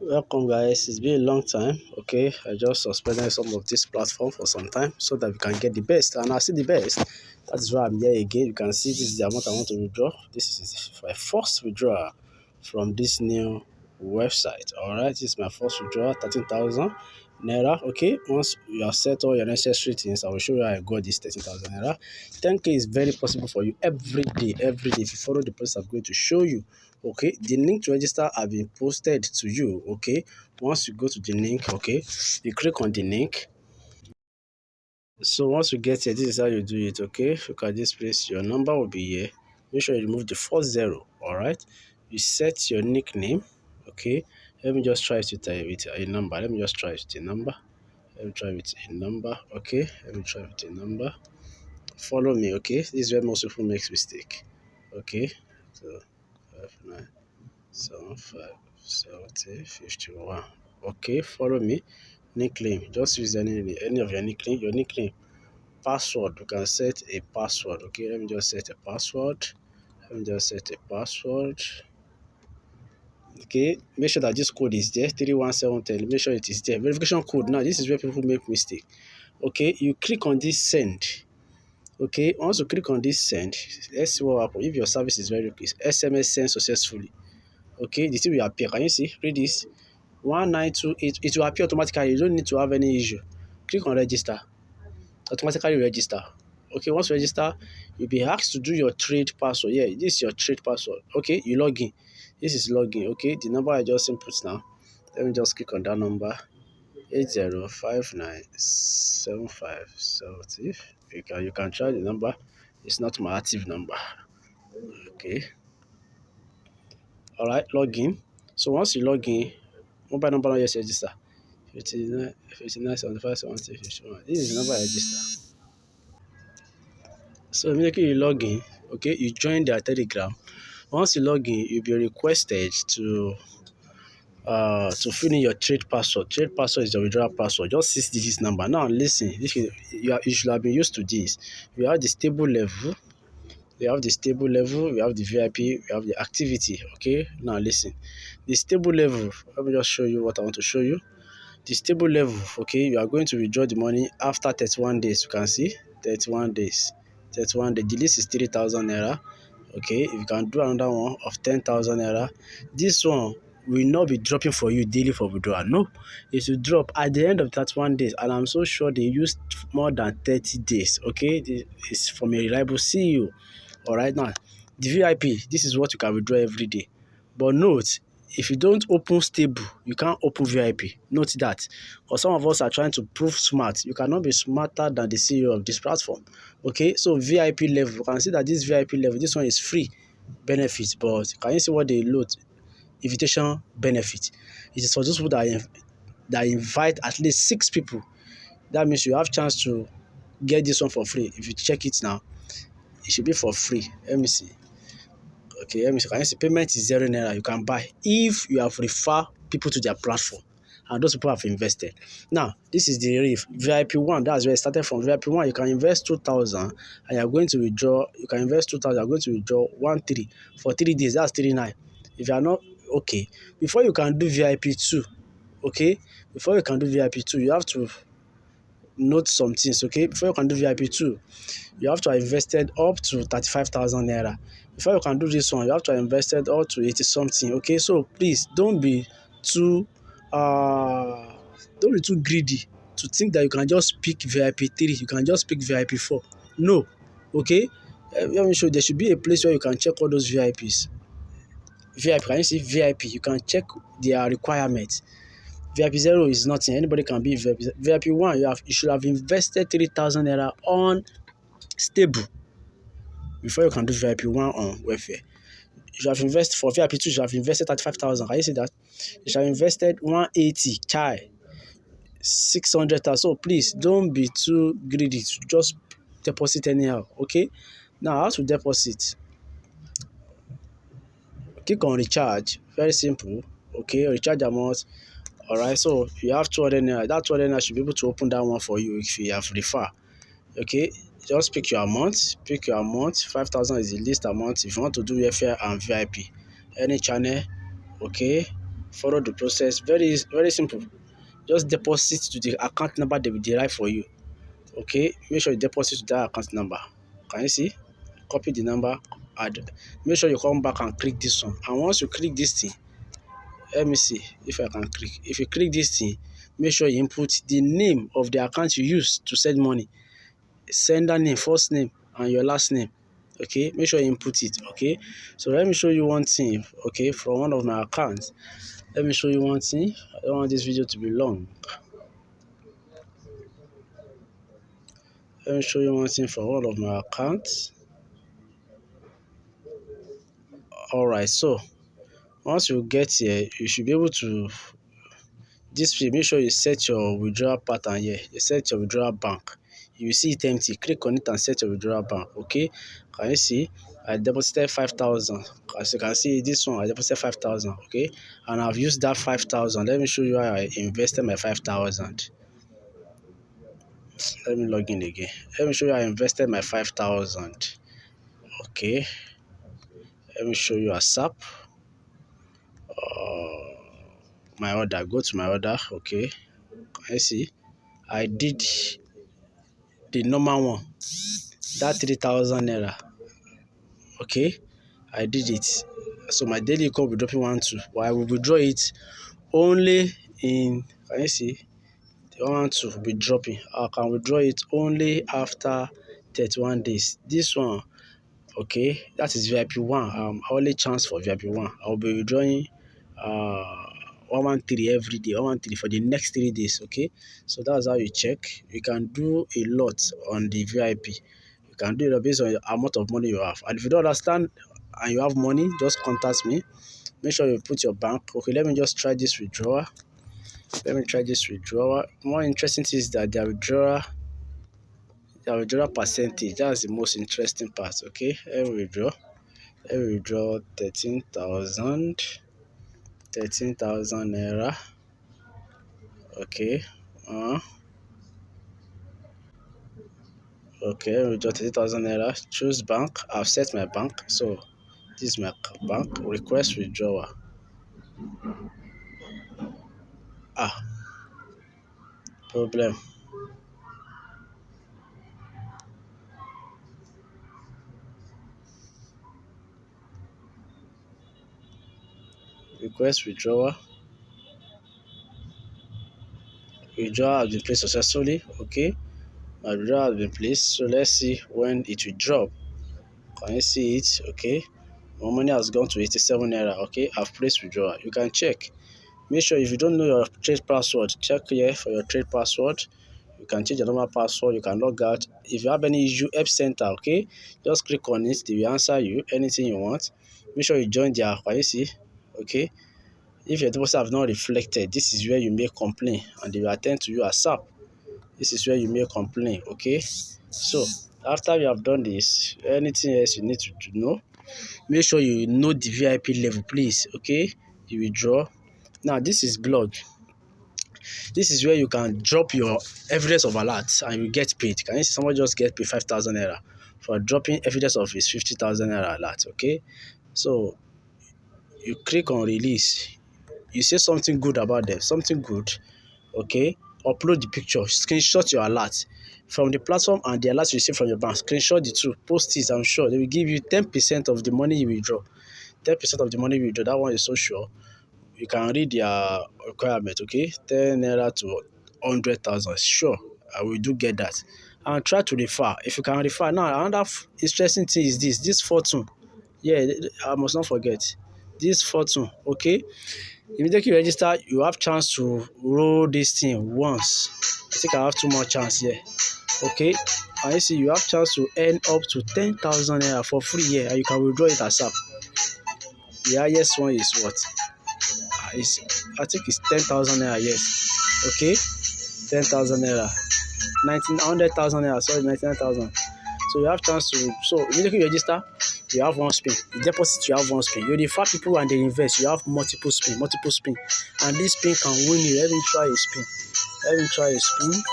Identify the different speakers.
Speaker 1: Welcome, guys. It's been a long time. Okay, I just suspended some of this platform for some time so that we can get the best, and I see the best. That is why I'm here again. You can see this is the amount I want to withdraw. This is my first withdrawal from this new website. All right, this is my first withdrawal, 13,000 naira. Okay, once you have set all your necessary things, I will show you how I got this 13,000 naira. 10K is very possible for you every day. Every day, if you follow the process I'm going to show you. Okay, the link to register have been posted to you. Okay, once you go to the link, okay, you click on the link. So once you get here, this is how you do it. Okay, look at this place, your number will be here. Make sure you remove the first zero. All right, you set your nickname. Okay, let me just try to type with a number. Let me just try with a number. Let me try with a number. Okay, let me try with a number. Follow me. Okay, this is where most people makes mistake. Okay, so 5, 9, 75 70 51. Okay, follow me. Nickname. Just use any of your nickname. Your nickname. Password. You can set a password. Okay, let me just set a password. Let me just set a password. Okay, make sure that this code is there. 31710. Make sure it is there. Verification code. Now, this is where people make mistake. Okay, you click on this send. Okay, once you click on this send, let's see what happens. If your service is very quick, SMS sent successfully. Okay, the thing will appear. Can you see? Read this. 1928. It will appear automatically. You don't need to have any issue. Click on register. Automatically register. Okay, once you register, you'll be asked to do your trade password. Yeah, this is your trade password. Okay, you log in. This is login. Okay, the number I just input now. Let me just click on that number. 80597570. You can try the number. It's not my active number. Okay. All right, login. So once you log in, mobile number not yet register. 59 75 70 51. This is the number I register. So immediately you log in, okay, you join their telegram. Once you log in, you'll be requested to fill in your trade password. Trade password is your withdrawal password. Just 6 digits number. Now listen, you should have been used to this. We have the stable level, we have the stable level, we have the VIP, we have the activity. Okay, now listen. The stable level, let me just show you what I want to show you. The stable level, okay, you are going to withdraw the money after 31 days. You can see 31 days. 31 days. The list is 3,000 naira. Okay, if you can do another one of 10,000 naira, this one will not be dropping for you daily for withdrawal. No, it will drop at the end of 31 days, and I'm so sure they used more than 30 days. Okay, this is from a reliable CEO. All right, now the VIP, this is what you can withdraw every day. But note, if you don't open stable, you can't open VIP. Note that. Because some of us are trying to prove smart. You cannot be smarter than the CEO of this platform. Okay, so VIP level, you can see that this VIP level, this one is free benefits, but can you see what they load? Invitation benefit. It is for those people that invite at least 6 people. That means you have chance to get this one for free. If you check it now, it should be for free. Let me see. Okay, let me see. Can you see payment is 0 naira? You can buy if you have referred people to their platform and those people have invested. Now, this is the VIP one. That's where it started from. VIP one, you can invest 2,000 and you're going to withdraw. You can invest 2,000, you're going to withdraw 1,300 for 3 days. That's 3,900. If you are not okay, before you can do VIP two, okay, before you can do VIP two, you have to note some things. Okay, before you can do VIP two, you have to have invested up to 35,000 naira. Before you can do this one, you have to have invested up to 80 something. Okay, so please too uh don't be too greedy to think that you can just pick VIP 3, you can just pick VIP 4. No. Okay, let me show you. There should be a place where you can check all those VIPs. VIP, can you see VIP? You can check their requirements. VIP 0 is nothing. Anybody can be VIP. VIP 1, you should have invested 3,000 naira on stable before you can do VIP 1 on welfare. You should have invested for VIP 2, you should have invested 35,000. Can you see that? You should have invested 180 chai 600,000. So please don't be too greedy to just deposit anyhow. Okay. Now how to deposit? Click on recharge. Very simple. Okay, recharge amount. Alright, so you have 200 naira. That 200 naira should be able to open that one for you if you have refer. Okay, just pick your amount. 5,000 is the least amount if you want to do welfare and VIP. Any channel, okay, Follow the process. Very simple. Just deposit to the account number they will derive for you. Okay, make sure you deposit to that account number. Can you see? Copy the number, add. Make sure you come back and click this one. And once you click this thing, let me see if I can click. If you click this thing, make sure you input the name of the account you use to send money. Sender name, first name, and your last name. Okay, make sure you input it. Okay, so let me show you one thing. Okay, from one of my accounts. Let me show you one thing. I don't want this video to be long. Let me show you one thing from one of my accounts. All right, so once you get here, you should be able to this way. Make sure you set your withdrawal pattern here. You set your withdrawal bank. You will see it empty. Click on it and set your withdrawal bank. Okay, can you see? I deposited 5,000. As you can see, this one I deposited 5,000. Okay, and I've used that 5,000. Let me show you how I invested my 5,000. Let me log in again. Let me show you how I invested my 5,000. Okay, let me show you a SAP. My order. Go to my order. Okay, can you see? I did the normal one. That 3,000 naira. Okay, I did it. So my daily income will be dropping 1-2, but I will withdraw it only in. Can you see? The 1-2 will be dropping. I can withdraw it only after 31 days. This one, okay, that is VIP one. Only chance for VIP one. I will be withdrawing 113 every day, 113 for the next 3 days. Okay, so that's how you check. You can do a lot on the VIP. You can do it based on the amount of money you have. And if you don't understand and you have money, just contact me. Make sure you put your bank. Okay, let me just try this withdrawal. Let me try this withdrawal. More interesting thing is that their withdrawal percentage. That's the most interesting part. Okay, let me withdraw. Let me withdraw 13,000 naira. Okay. Okay, let me withdraw 13,000 naira. Choose bank. I've set my bank. So this is my bank. Request withdrawal. Problem. Request withdrawal. Withdrawal has been placed successfully. Okay, my withdrawal has been placed. So let's see when it will drop. Can you see it? Okay, my money has gone to 87 naira. Okay, I've placed withdrawal. You can check. Make sure if you don't know your trade password, check here for your trade password. You can change your normal password. You can log out. If you have any issue, Help Center. Okay, just click on it. They will answer you anything you want. Make sure you join their. Can you see? Okay. If your deposit have not reflected, this is where you make complaint and they will attend to you ASAP. This is where you make complaint. Okay, so after you have done this, anything else you need to know, make sure you know the VIP level, please. Okay, you withdraw. Now this is blog. This is where you can drop your evidence of alert and you get paid. Can you see someone just get paid 5,000 naira for dropping evidence of his 50,000 naira alert? Okay, so you click on release. You say something good about them, something good. Okay, upload the picture, screenshot your alert from the platform and the alert you receive from your bank. Screenshot the two, post it. I'm sure they will give you 10% of the money you withdraw. 10% of the money you withdraw. That one is so sure. You can read their requirement. Okay, 10 naira to 100,000. Sure, I will do get that. And try to refer. If you can refer. Now another interesting thing is this fortune. Yeah, I must not forget this fortune. Okay, immediately you register, you have chance to roll this thing once. I think I have too much chance here. Okay, and you see you have chance to earn up to 10,000 naira for free here, and you can withdraw it ASAP. The highest one is what? I think it's 10,000 naira. Yes. Okay, 10,000 naira, 100,000 naira. Sorry, 99,000. So you have chance to. So immediately you register, you have one spin. The deposit, you have one spin. You refer people and they invest, you have multiple spin, and this spin can win you. Let me try a spin.